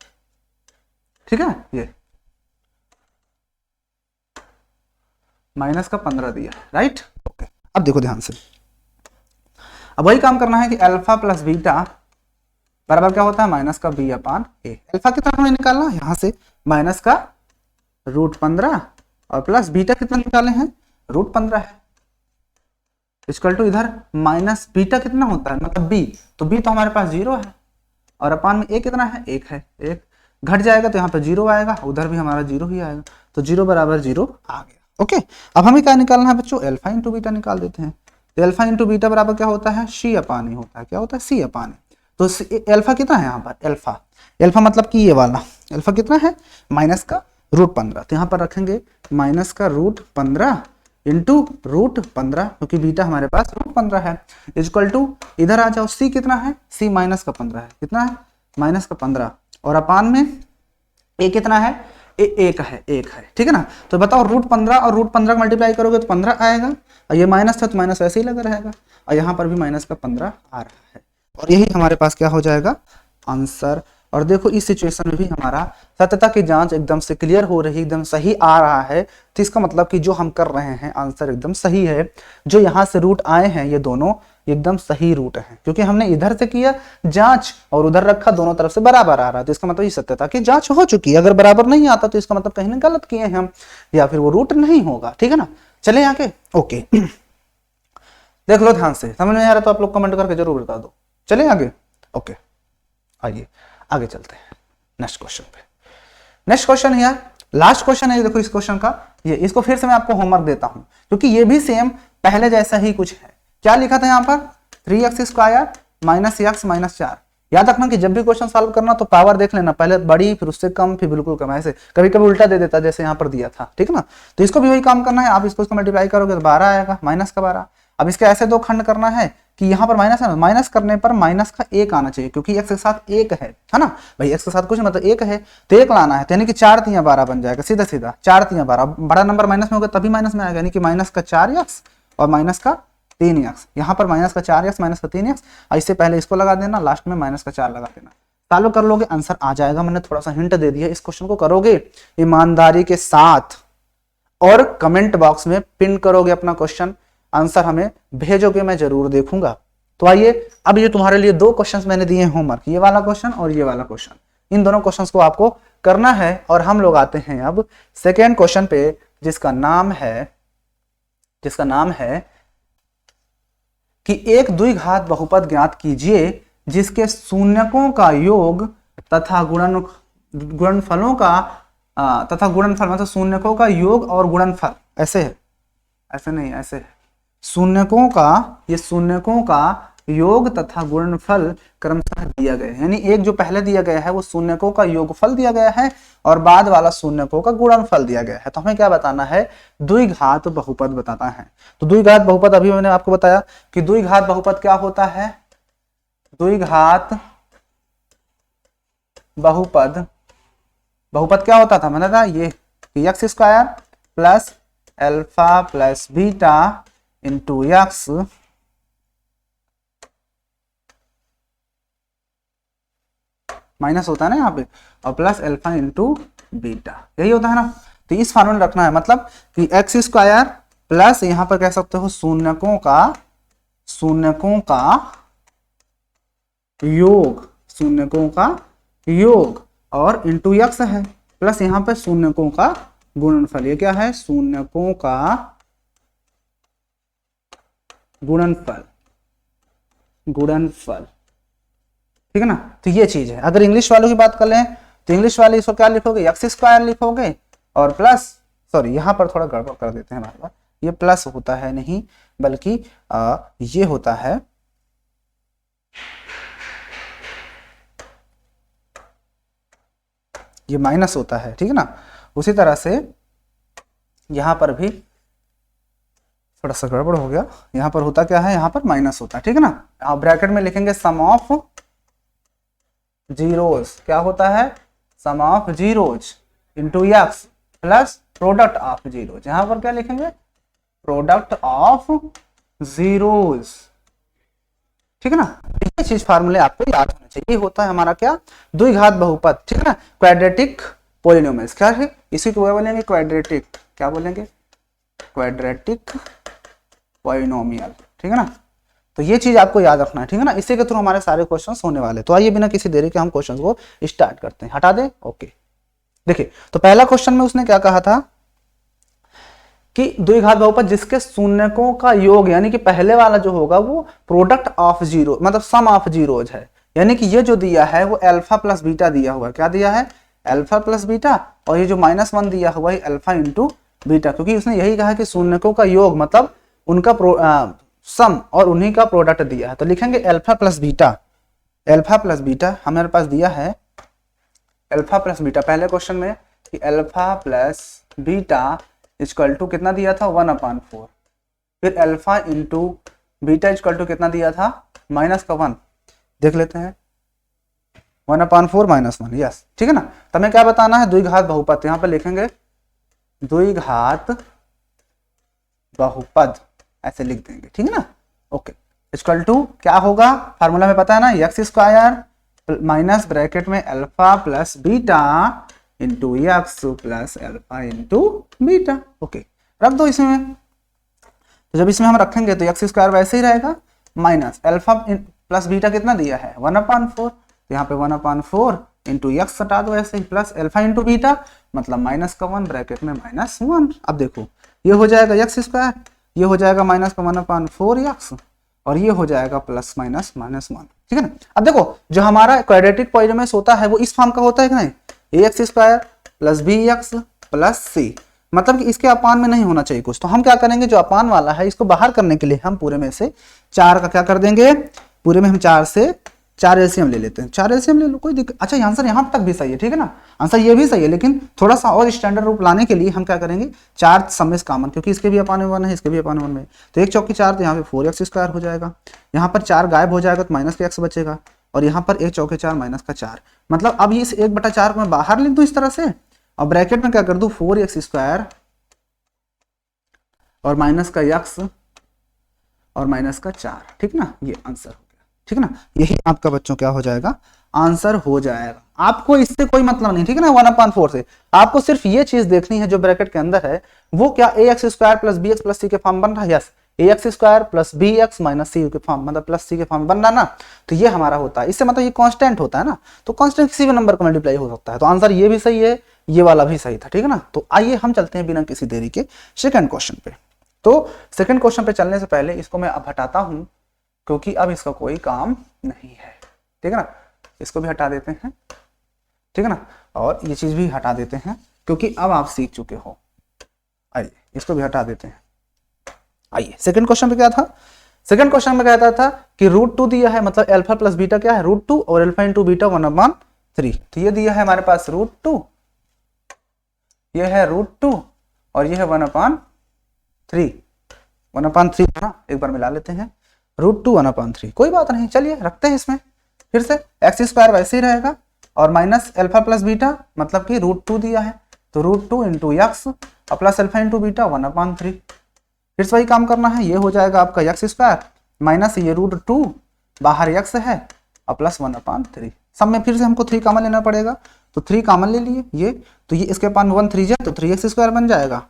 ठीक है, ये -15 दिया, राइट, ओके। अब देखो ध्यान से, अब वही काम करना है कि अल्फा प्लस बीटा बराबर क्या होता है, -b/a। अल्फा कितना हमें निकालना है, यहाँ से -√15 और प्लस बीटा कितना निकाले हैं, √15 है, इक्वल टू इधर माइनस बीटा कितना होता है, मतलब b, तो b तो हमारे पास 0 है, और अपान में a कितना है, 1 है, 1 घट जाएगा तो यहाँ पे 0 आएगा, उधर भी हमारा 0 ही आएगा, तो 0 बराबर 0 आ गया, ओके। अब हमें क्या निकालना है बच्चों, अल्फा इंटू बीटा निकाल देते हैं, तो अल्फा इंटू बीटा बराबर क्या होता है, c/a होता है, क्या होता है, c/a। तो अल्फा कितना है यहाँ पर, अल्फा मतलब कि ये वाला अल्फा कितना है, -√15, तो यहाँ पर रखेंगे -√15 इंटू √15, क्योंकि बीटा हमारे पास √15 है, इक्वल टू इधर आ जाओ, c कितना है, c -15 है, कितना है, -15, और अपान में a कितना है, एक है, ठीक है ना। तो बताओ √15 और √15 का मल्टीप्लाई करोगे तो 15 आएगा, और ये माइनस था तो माइनस वैसे ही लगा रहेगा, और यहाँ पर भी -15 आ रहा है, और यही हमारे पास क्या हो जाएगा, आंसर। और देखो इस सिचुएशन में भी हमारा सत्यता की जांच एकदम से क्लियर हो रही, एकदम सही आ रहा है, तो इसका मतलब कि जो हम कर रहे हैं आंसर एकदम सही है, जो यहाँ से रूट आए हैं ये दोनों एकदम सही रूट है, क्योंकि हमने इधर से किया जांच और उधर रखा, दोनों तरफ से बराबर आ रहा है, तो इसका मतलब ये सत्यता की जांच हो चुकी है। अगर बराबर नहीं आता तो इसका मतलब कहीं ना गलत किए हैं हम, या फिर वो रूट नहीं होगा, ठीक है ना। चले आगे, ओके देख लो ध्यान से, समझ में आ रहा तो आप लोग कमेंट करके जरूर बता दो। चले आगे, ओके आइए आगे चलते हैं नेक्स्ट क्वेश्चन पे। नेक्स्ट क्वेश्चन है यार, लास्ट क्वेश्चन है, देखो इस क्वेश्चन का, ये इसको फिर से मैं आपको होमवर्क देता हूं, क्योंकि ये भी सेम पहले जैसा ही कुछ है। क्या लिखा था यहाँ पर, 3x² -x -4। याद रखना कि जब भी क्वेश्चन सॉल्व करना तो पावर देख लेना, पहले बड़ी फिर उससे कम फिर बिल्कुल कम, ऐसे कभी कभी उल्टा दे देता जैसे यहाँ पर दिया था, ठीक है ना। तो इसको भी वही काम करना है, आप इसको मल्टीप्लाई करोगे तो 12 आएगा, -12। अब इसके ऐसे दो खंड करना है कि यहाँ पर माइनस है ना, माइनस करने पर माइनस का 1 आना चाहिए, क्योंकि x के साथ 1 है ना भाई, x के साथ कुछ मतलब 1 है, तो 1 लाना है, तो यानी कि 4 × 12 बन जाएगा, सीधा सीधा 4 × 12, बड़ा नंबर माइनस में होगा तभी माइनस में आएगा, यानी कि -4x और -3x, यहाँ पर -4x -3x, इससे पहले इसको लगा देना, लास्ट में -4 लगा देना, चालू कर लोगे आंसर आ जाएगा। मैंने थोड़ा सा हिंट दे दिया, इस क्वेश्चन को करोगे ईमानदारी के साथ और कमेंट बॉक्स में पिन करोगे अपना क्वेश्चन, आंसर हमें भेजोगे, मैं जरूर देखूंगा। तो आइए, अब ये तुम्हारे लिए 2 क्वेश्चंस मैंने दिए हैं होमवर्क, ये वाला क्वेश्चन और ये वाला क्वेश्चन, इन दोनों क्वेश्चंस को आपको करना है, और हम लोग आते हैं अब सेकेंड क्वेश्चन पे, जिसका नाम है कि एक द्विघात बहुपद ज्ञात कीजिए जिसके शून्यकों का योग तथा गुणनफलों का गुणनफल, मतलब शून्यकों का योग और गुणनफल ऐसे है, ऐसे नहीं, ऐसे है, शून्यकों का योग तथा गुणनफल क्रमशः दिया गया है, यानी एक जो पहले दिया गया है वो शून्यकों का योगफल दिया गया है, और बाद वाला शून्यकों का गुणनफल दिया गया है। तो हमें क्या बताना है, द्विघात बहुपद बताना है। तो द्विघात बहुपद अभी मैंने आपको बताया कि द्विघात बहुपद क्या होता है, द्विघात बहुपद क्या होता था, मैंने कहा ये x² plus alpha plus beta into x minus होता है ना यहाँ पे, और प्लस अल्फा इंटू बीटा, यही होता है ना। तो इस फॉर्मूला रखना है, मतलब कि x² प्लस यहाँ पर कह सकते हो शून्यकों का योग और इंटू एक्स है, प्लस यहाँ पे शून्यकों का गुणनफल, ये क्या है, शून्यकों का गुणनफल, ठीक है ना। तो ये चीज है। अगर इंग्लिश वालों की बात कर लें तो इंग्लिश वाले इसको क्या लिखोगे, x² लिखोगे, और प्लस, सॉरी यहाँ पर थोड़ा गड़बड़ कर देते हैं बार बार, ये प्लस होता है नहीं, बल्कि ये होता है ये माइनस होता है, ठीक है ना। उसी तरह से यहाँ पर भी थोड़ा सा गड़बड़ हो गया, यहाँ पर होता क्या है, यहाँ पर माइनस होता है, ठीक है ना। आप ब्रैकेट में लिखेंगे सम ऑफ जीरोज, क्या होता है, sum of zeros into x plus product of zeros. यहाँ पर क्या लिखेंगे, प्रोडक्ट ऑफ जीरोज, ठीक है ना। ये चीज फार्मूले आपको याद होना चाहिए। ये होता है हमारा क्या, द्विघात बहुपद, ठीक है ना, क्वाड्रेटिक पोलिनोमियल्स। क्या है इसी को बोलेंगे क्वाड्रेटिक, क्या बोलेंगे, क्वाड्रेटिक पोलिनोमियल, ठीक है ना। तो ये चीज आपको याद रखना है, ठीक है ना। इसी के थ्रू हमारे सारे क्वेश्चंस होने वाले। तो आइए बिना किसी देरी के हम क्वेश्चंस को स्टार्ट करते हैं। हटा दे, ओके। देखिए तो पहला क्वेश्चन में उसने क्या कहा था कि द्विघात बहुपद जिसके शून्यकों का योग, यानी कि पहले वाला जो होगा वो प्रोडक्ट ऑफ जीरो मतलब सम ऑफ जीरोज है। यानी कि ये जो दिया है वो अल्फा प्लस बीटा दिया हुआ है। क्या दिया है, अल्फा प्लस बीटा, और ये जो -1 दिया हुआ है अल्फा इंटू बीटा, क्योंकि उसने यही कहा कि शून्यकों का योग मतलब उनका सम और उन्हीं का प्रोडक्ट दिया है। तो लिखेंगे alpha plus beta, alpha plus beta हमारे पास दिया है, अल्फा प्लस बीटा पहले क्वेश्चन में कि alpha plus beta equal to कितना दिया था, 1/4। फिर alpha into beta equal to कितना दिया था, -1। देख लेते हैं, 1/4 -1, यस, ठीक है ना। तो हमें क्या बताना है, द्विघात बहुपद। यहाँ पर लिखेंगे द्विघात बहुपद, ऐसे लिख देंगे, ठीक है ना, ओके। इक्वल टू क्या होगा, फार्मूला में पता है ना, एक्स स्क्वायर माइनस ब्रैकेट में alpha plus beta into x plus alpha into beta, okay. रख दो इसमें। तो जब इसमें हम रखेंगे तो एक्स स्क्वायर वैसे ही रहेगा, माइनस अल्फा प्लस बीटा कितना दिया है 1/4, यहाँ पे 1/4 इंटू एक्स हटा दो ऐसे ही, प्लस अल्फा इंटू बीटा मतलब -1 ब्रैकेट में -1। अब देखो ये हो जाएगा एक्स स्क्वायर, ये हो जाएगा -1/4 एक्स, और ये हो जाएगा प्लस माइनस -1, ठीक है ना। अब देखो जो हमारा क्वाड्रेटिक पॉलिनोमियल होता है वो इस फॉर्म का होता है कि नहीं, ax square plus b x plus c, मतलब कि इसके अपान में नहीं होना चाहिए कुछ। तो हम क्या करेंगे, जो अपान वाला है इसको बाहर करने के लिए हम पूरे में से 4 का क्या कर देंगे, पूरे में हम 4 से 4 एलसीएम ले लेते हैं। 4 एलसीएम ले लो, कोई दिक्कत। अच्छा आंसर यहाँ तक भी सही है, ठीक है ना, आंसर ये भी सही है, लेकिन थोड़ा सा और स्टैंडर्ड रूप लाने के लिए हम क्या करेंगे, 4 समेस कॉमन, क्योंकि इसके भी अपान में 1 है, इसके भी अपान में 1 है। तो 1 चौकी 4, तो यहाँ पे 4x स्क्वायर हो जाएगा, यहाँ पर 4 गायब हो जाएगा तो माइनस का x बचेगा, और यहाँ पर 1 चौके 4 माइनस का 4। मतलब अब इस 1/4 को मैं बाहर लिख दूं इस तरह से, और ब्रैकेट में क्या कर दूं 4x स्क्वायर और माइनस का x और माइनस का 4, ठीक ना, ये आंसर हो गया, ठीक है ना। यही आपका बच्चों क्या हो जाएगा, आंसर हो जाएगा। आपको इससे कोई मतलब नहीं, ठीक है ना, 1/4 से आपको सिर्फ ये चीज देखनी है जो ब्रैकेट के अंदर है वो क्या ax square plus bx plus c के फॉर्म बन रहा है, yes, ax square plus bx minus c के फॉर्म मतलब प्लस c के फॉर्म बन रहा ना। तो ये हमारा होता है, इससे मतलब ये कांस्टेंट होता है ना, तो कांस्टेंट किसी भी नंबर को मल्टीप्लाई हो सकता है। तो आंसर ये भी सही है, ये वाला भी सही था, ठीक है ना। तो आइए हम चलते हैं बिना किसी देरी के सेकंड क्वेश्चन पे। तो सेकंड क्वेश्चन पे चलने से पहले इसको मैं अब हटाता हूं, क्योंकि अब इसका कोई काम नहीं है, ठीक है ना। इसको भी हटा देते हैं, ठीक है ना, और ये चीज भी हटा देते हैं क्योंकि अब आप सीख चुके हो। आइए इसको भी हटा देते हैं। आइए सेकंड क्वेश्चन पे क्या था, सेकंड क्वेश्चन में कहता था कि √2 दिया है, मतलब अल्फा प्लस बीटा क्या है √2, और अल्फा इंटू बीटा 1/3। तो ये दिया है हमारे पास √2, ये है √2 और ये है 1/3, 1/3 है ना, एक बार मिला लेते हैं, √2 1/3, कोई बात नहीं, चलिए रखते हैं इसमें। फिर से एक्स स्क्वायर वैसे ही रहेगा, और माइनस अल्फा प्लस बीटा मतलब कि √2 दिया है, तो √2 इंटू एक्स और प्लस अल्फा इंटू बीटा 1/3। फिर से वही काम करना है, ये हो जाएगा आपका एक्स स्क्वायर माइनस ये √2 बाहर एक्स है और प्लस 1/3। सब में फिर से हमको 3 कॉमन लेना पड़ेगा, तो 3 कॉमन ले लिए ये, तो ये इसके पान 1 3 जाए तो 3x स्क्वायर बन जाएगा,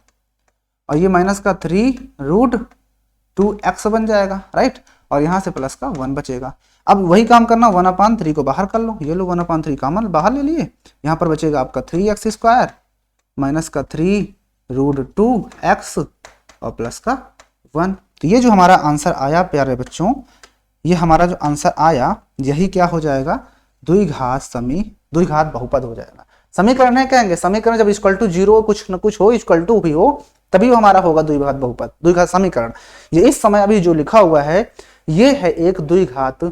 और ये माइनस का 3√2x बन जाएगा, राइट, और यहाँ से प्लस का 1 बचेगा। अब वही काम करना, 1/3 को बाहर कर लो, ये लो 1/3 कॉमन बाहर ले लिए, यहाँ पर बचेगा आपका 3x स्क्वायर माइनस का 3√2x और प्लस का 1। तो ये जो हमारा आंसर आया प्यारे बच्चों, ये हमारा जो आंसर आया यही क्या हो जाएगा, द्विघात बहुपद हो जाएगा। समीकरण है कहेंगे, समीकरण जब इक्वल टू 0 कुछ न कुछ हो, इक्वल टू भी हो, तभी वो हमारा होगा द्विघात बहुपद, द्विघात समीकरण। ये इस समय अभी जो लिखा हुआ है ये है एक द्विघात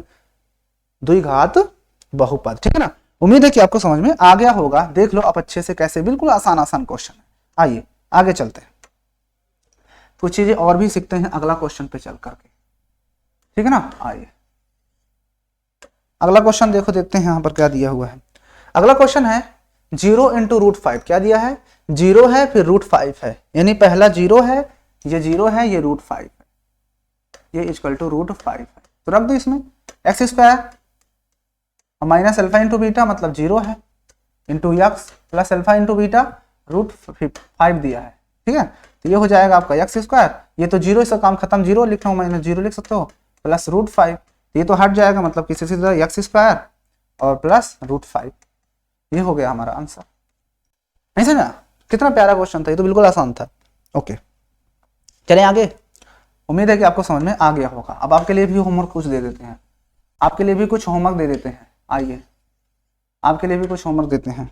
बहुपद, ठीक है ना। उम्मीद है कि आपको समझ में आ गया होगा। देख लो आप अच्छे से कैसे, बिल्कुल आसान क्वेश्चन है। आइए आगे चलते हैं। कुछ चीजें और भी सीखते हैं अगला क्वेश्चन पे चल करके, ठीक है ना। आइए अगला क्वेश्चन देखो, देखते हैं यहाँ पर क्या दिया हुआ है। अगला क्वेश्चन है 0 इंटू √5। क्या दिया है? 0 है फिर √5 है, यानी पहला 0 है, ये 0 है, ये √5 है, ये इक्वल टू √5 है। तो रख दो इसमें x² minus alpha into beta मतलब 0 है, into x plus alpha into beta √5 दिया है, ठीक है। तो ये हो जाएगा आपका x², ये तो 0 इसका काम खत्म, 0 लिख रहा हूँ मैंने, 0 लिख सकते हो, प्लस √5, ये तो हट जाएगा, मतलब किसी से x² और प्लस √5, ये हो गया हमारा आंसर। नहीं समझा? कितना प्यारा क्वेश्चन था, ये तो बिल्कुल आसान था। ओके चलें आगे, उम्मीद है कि आपको समझ में आ गया होगा। अब आपके लिए भी होमवर्क कुछ दे देते हैं, आपके लिए भी कुछ होमवर्क दे देते हैं। आइए आपके लिए भी कुछ होमवर्क देते हैं।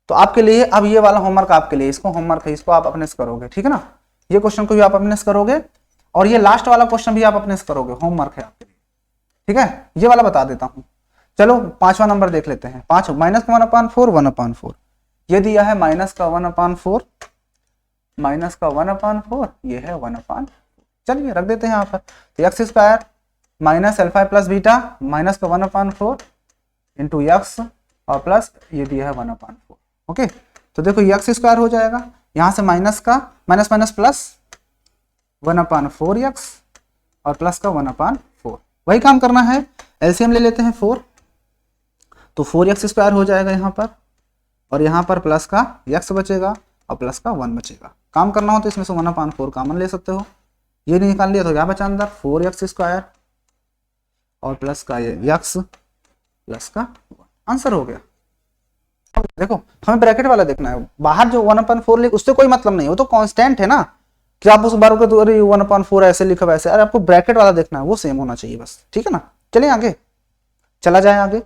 तो आपके लिए अब ये वाला होमवर्क आपके लिए, इसको होमवर्क है, इसको आप अपने से करोगे, ठीक है ना। ये क्वेश्चन को भी आप अपने से करोगे और ये लास्ट वाला क्वेश्चन भी आप अपने से करोगे, होमवर्क है आपके लिए, ठीक है। ये वाला बता देता हूं, चलो 5वां नंबर देख लेते हैं। 5 -1/4 1/4, ये दिया है -1/4, -1/4, ये है 1/4। चलिए रख देते हैं यहाँ पर। तो x² minus alpha plus beta -1/4 into x और प्लस ये दिया है 1/4। ओके तो देखो ये x² हो जाएगा, यहाँ से माइनस का माइनस माइनस प्लस 1/4x और प्लस का 1/4, वही काम करना है। एलसीएम ले लेते हैं 4, तो 4x² हो जाएगा यहाँ पर, और यहाँ पर प्लस का x बचेगा और प्लस का 1 बचेगा। काम करना हो तो इसमें से 1/4 कॉमन ले सकते हो, ये नहीं निकाल लिया तो क्या बचा अंदर 4x² और प्लस का ये x प्लस का 1, आंसर हो गया। देखो हमें ब्रैकेट वाला देखना है, बाहर जो 1/4 लिख उससे कोई मतलब नहीं, वो तो कांस्टेंट है ना, कि आप उस बार को तो अरे 1/4 ऐसे लिखा वैसे, अरे आपको ब्रैकेट वाला देखना है, वो सेम होना चाहिए बस, ठीक है ना। चलिए आगे चला जाए आगे,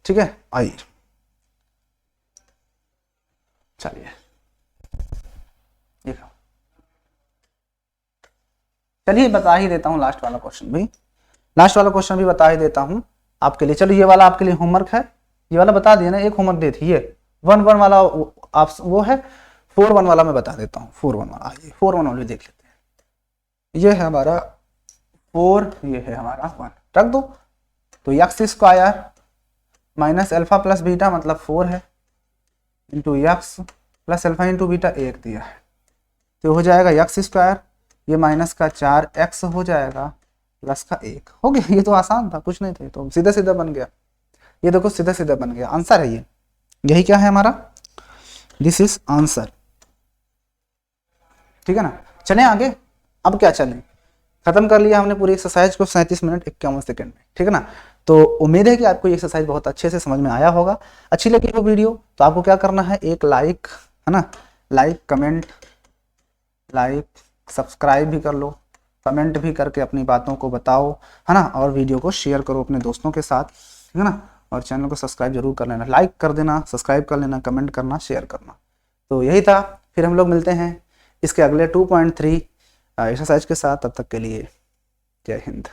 ठीक है। आइए चलिए देखो, चलिए बता ही देता हूँ लास्ट वाला क्वेश्चन भी, लास्ट वाला क्वेश्चन भी बता ही देता हूँ आपके लिए। चलो ये वाला आपके लिए होमवर्क है, ये वाला बता दिया ना, एक होमवर्क दे थी, ये 1/1 वाला आप वो है, 4/1 वाला मैं बता देता हूँ। 4/1 वाला आइए 4/1 वाले देख लेते हैं। ये है हमारा 4, ये है हमारा 1, रख दो। तो x² minus alpha plus beta मतलब 4 है, into x plus alpha into beta 1 दिया है, तो हो जाएगा x², ये माइनस का 4x हो जाएगा प्लस का 1 हो गया। ये तो आसान था, कुछ नहीं थे, तो सीधा सीधा बन गया, ये देखो सीधा सीधा बन गया, आंसर है ये, यही क्या है हमारा, दिस इज आंसर, ठीक है ना। चलें आगे, अब क्या चलें, खत्म कर लिया हमने पूरी एक्सरसाइज को 37 मिनट 51 सेकंड में, ठीक है ना। तो उम्मीद है कि आपको ये एक्सरसाइज बहुत अच्छे से समझ में आया होगा। अच्छी लगी हो वीडियो तो आपको क्या करना है, एक लाइक, है ना, लाइक कमेंट, लाइक सब्सक्राइब भी कर लो, कमेंट भी करके अपनी बातों को बताओ, है ना, और वीडियो को शेयर करो अपने दोस्तों के साथ, ठीक है ना। और चैनल को सब्सक्राइब जरूर कर लेना, लाइक कर देना, सब्सक्राइब कर लेना, कमेंट करना, शेयर करना। तो यही था, फिर हम लोग मिलते हैं इसके अगले 2.3 एक्सरसाइज के साथ, तब तक के लिए जय हिंद।